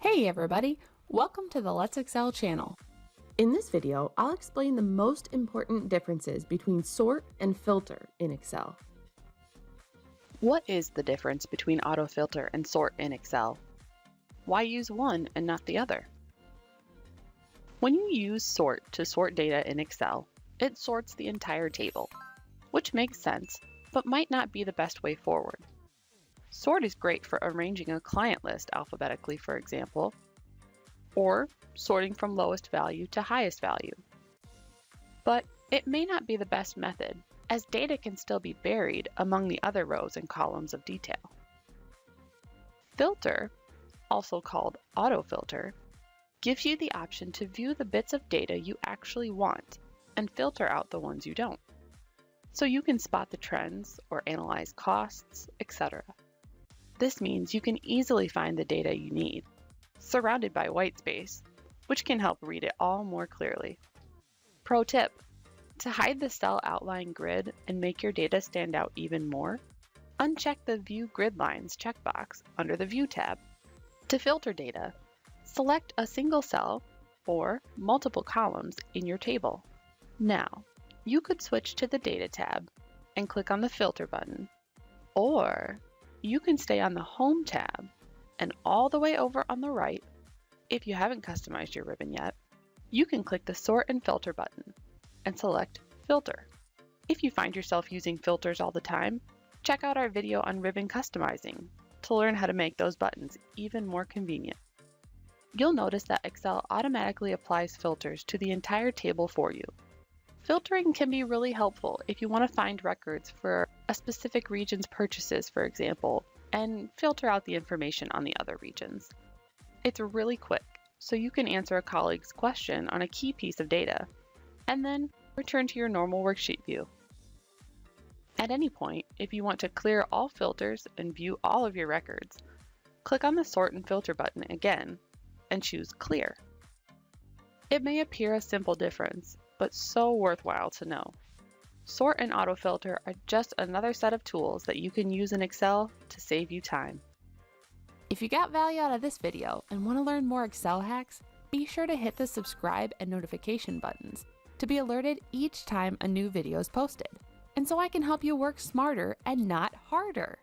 Hey everybody, welcome to the Let's Excel channel. In this video, I'll explain the most important differences between sort and filter in Excel. What is the difference between autofilter and sort in Excel? Why use one and not the other? When you use sort to sort data in Excel, it sorts the entire table, which makes sense, but might not be the best way forward. Sort is great for arranging a client list alphabetically, for example, or sorting from lowest value to highest value. But it may not be the best method, as data can still be buried among the other rows and columns of detail. Filter, also called autofilter, gives you the option to view the bits of data you actually want and filter out the ones you don't. So you can spot the trends or analyze costs, etc. This means you can easily find the data you need, surrounded by white space, which can help read it all more clearly. Pro tip: to hide the cell outline grid and make your data stand out even more, uncheck the View Grid Lines checkbox under the View tab. To filter data, select a single cell or multiple columns in your table. Now, you could switch to the Data tab and click on the Filter button, or you can stay on the Home tab and all the way over on the right, if you haven't customized your ribbon yet, you can click the Sort and Filter button and select Filter. If you find yourself using filters all the time, check out our video on ribbon customizing to learn how to make those buttons even more convenient. You'll notice that Excel automatically applies filters to the entire table for you. Filtering can be really helpful if you want to find records for a specific region's purchases, for example, and filter out the information on the other regions. It's really quick, so you can answer a colleague's question on a key piece of data, and then return to your normal worksheet view. At any point, if you want to clear all filters and view all of your records, click on the Sort and Filter button again and choose Clear. It may appear a simple difference, but so worthwhile to know. Sort and autofilter are just another set of tools that you can use in Excel to save you time. If you got value out of this video and want to learn more Excel hacks, be sure to hit the subscribe and notification buttons to be alerted each time a new video is posted, and so I can help you work smarter and not harder.